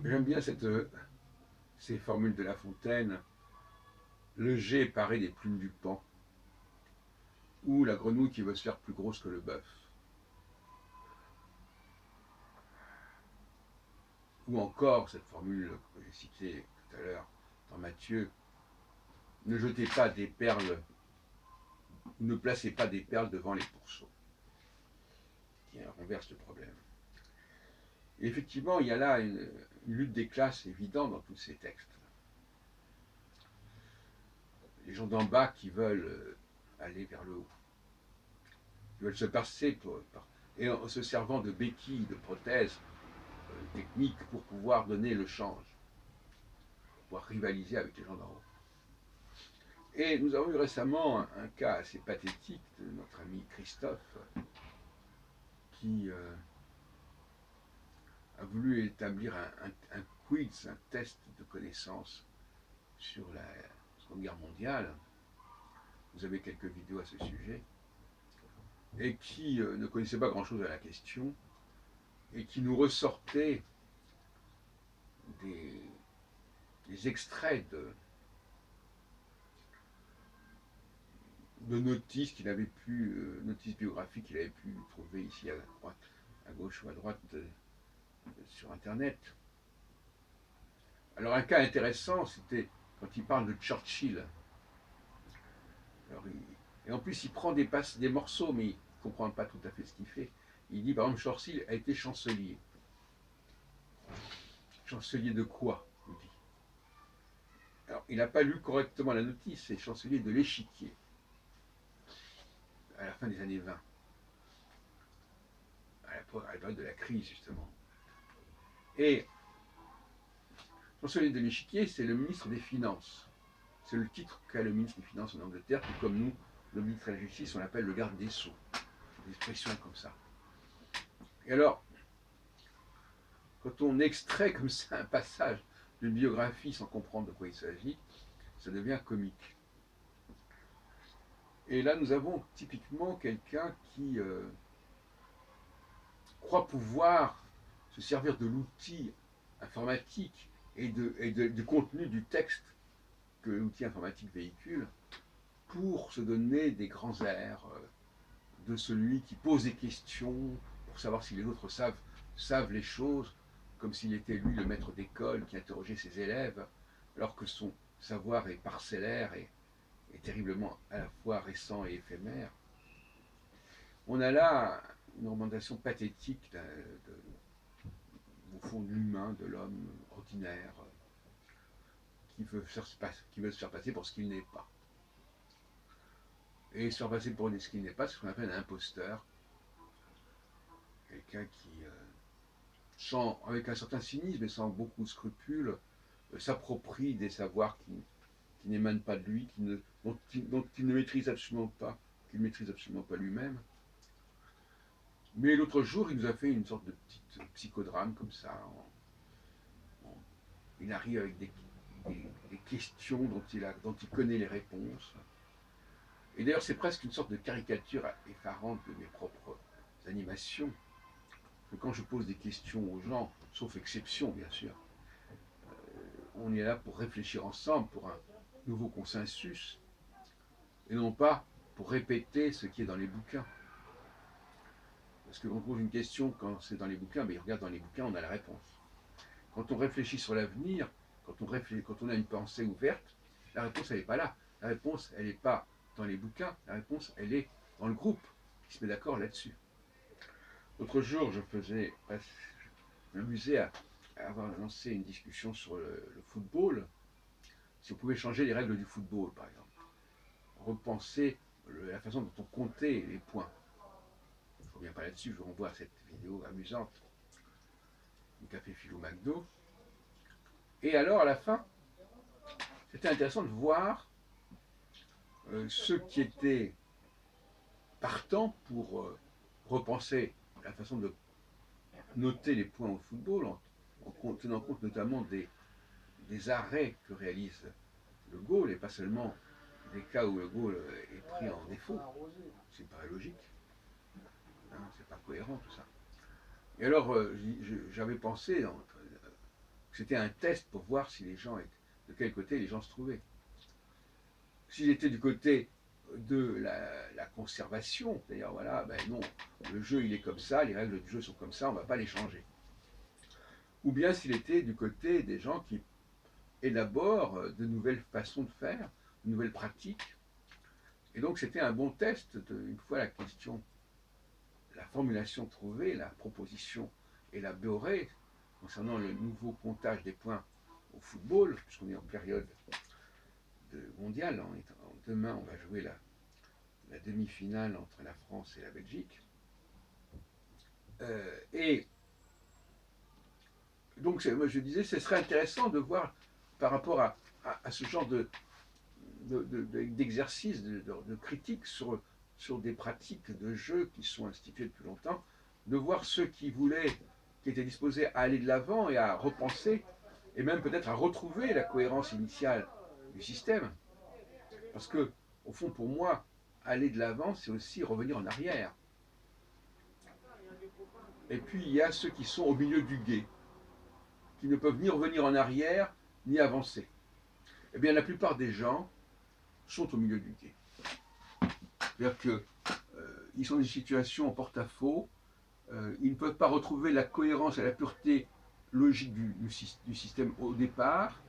J'aime bien ces formules de La Fontaine. Le G paré des plumes du paon, ou la grenouille qui veut se faire plus grosse que le bœuf. Ou encore cette formule que j'ai citée tout à l'heure dans Matthieu, ne jetez pas des perles, ne placez pas des perles devant les pourceaux, qui renverse le problème. Et effectivement, il y a là une lutte des classes évidente dans tous ces textes. Les gens d'en bas qui veulent aller vers le haut, qui veulent se passer et en se servant de béquilles, de prothèses techniques pour pouvoir donner le change, pour pouvoir rivaliser avec les gens d'en haut. Et nous avons eu récemment un cas assez pathétique de notre ami Christophe qui a voulu établir un quiz, un test de connaissances sur la Seconde Guerre mondiale. Vous avez quelques vidéos à ce sujet. Et qui ne connaissait pas grand-chose à la question et qui nous ressortait des extraits de notices qu'il avait pu, notices biographiques qu'il avait pu trouver ici à droite, à gauche ou à droite sur Internet. Alors un cas intéressant, c'était quand il parle de Churchill. Alors, et en plus, il prend des morceaux, mais il ne comprend pas tout à fait ce qu'il fait. Il dit, par exemple, Churchill a été chancelier. Chancelier de quoi, il dit. Alors, il n'a pas lu correctement la notice, c'est chancelier de l'échiquier, à la fin des années 20, à la période de la crise, justement. Et chancelier de l'échiquier, c'est le ministre des Finances. C'est le titre qu'a le ministre des Finances en Angleterre, tout comme nous, le ministre de la Justice, on l'appelle le garde des Sceaux. Des expressions comme ça. Et alors, quand on extrait comme ça un passage d'une biographie sans comprendre de quoi il s'agit, ça devient comique. Et là, nous avons typiquement quelqu'un qui croit pouvoir se servir de l'outil informatique et du contenu du texte que l'outil informatique véhicule pour se donner des grands airs de celui qui pose des questions pour savoir si les autres savent les choses, comme s'il était lui le maître d'école qui interrogeait ses élèves, alors que son savoir est parcellaire et terriblement à la fois récent et éphémère. On a là une représentation pathétique au fond de l'humain, de l'homme ordinaire, qui veut se faire passer pour ce qu'il n'est pas. Et se faire passer pour ce qu'il n'est pas, c'est ce qu'on appelle un imposteur. Quelqu'un qui, avec un certain cynisme et sans beaucoup de scrupules, s'approprie des savoirs qui n'émanent pas de lui, dont il ne maîtrise absolument pas, qu'il ne maîtrise absolument pas lui-même. Mais l'autre jour, il nous a fait une sorte de petite psychodrame comme ça. Il arrive avec des questions dont il connaît les réponses. Et d'ailleurs, c'est presque une sorte de caricature effarante de mes propres animations. Que quand je pose des questions aux gens, sauf exception bien sûr, on est là pour réfléchir ensemble, pour un nouveau consensus, et non pas pour répéter ce qui est dans les bouquins. Parce qu'on pose une question quand c'est dans les bouquins, mais regarde dans les bouquins, on a la réponse. Quand on réfléchit sur l'avenir, quand on a une pensée ouverte, la réponse, elle n'est pas là. La réponse, elle n'est pas dans les bouquins, la réponse, elle est dans le groupe qui se met d'accord là-dessus. L'autre jour, je m'amusais à avoir lancé une discussion sur le football, si on pouvait changer les règles du football, par exemple. Repenser la façon dont on comptait les points. Je ne reviens pas là-dessus, je vous renvoie à cette vidéo amusante du Café Philo McDo. Et alors, à la fin, c'était intéressant de voir ceux qui étaient partants pour repenser la façon de noter les points au football, en tenant compte notamment des arrêts que réalise le goal, et pas seulement des cas où le goal est pris en défaut. C'est pas logique. Hein, c'est pas cohérent tout ça. Et alors, j'avais pensé C'était un test pour voir si les gens étaient, de quel côté les gens se trouvaient. S'ils étaient du côté de la conservation, c'est-à-dire voilà, ben non, le jeu il est comme ça, les règles du jeu sont comme ça, on ne va pas les changer. Ou bien s'il était du côté des gens qui élaborent de nouvelles façons de faire, de nouvelles pratiques. Et donc c'était un bon test, une fois la question, la formulation trouvée, la proposition élaborée concernant le nouveau comptage des points au football, puisqu'on est en période mondiale, demain on va jouer la demi-finale entre la France et la Belgique. Et donc moi je disais, ce serait intéressant de voir par rapport à ce genre d'exercice, de critique sur des pratiques de jeu qui sont instituées depuis longtemps, de voir ceux qui voulaient, qui étaient disposés à aller de l'avant et à repenser, et même peut-être à retrouver la cohérence initiale du système. Parce que, au fond, pour moi, aller de l'avant, c'est aussi revenir en arrière. Et puis, il y a ceux qui sont au milieu du gué, qui ne peuvent ni revenir en arrière, ni avancer. Eh bien, la plupart des gens sont au milieu du gué. C'est-à-dire qu'ils sont dans une situation en porte-à-faux, ils ne peuvent pas retrouver la cohérence et la pureté logique du système au départ,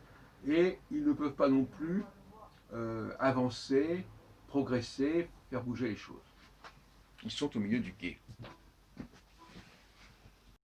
et ils ne peuvent pas non plus avancer, progresser, faire bouger les choses. Ils sont au milieu du gué.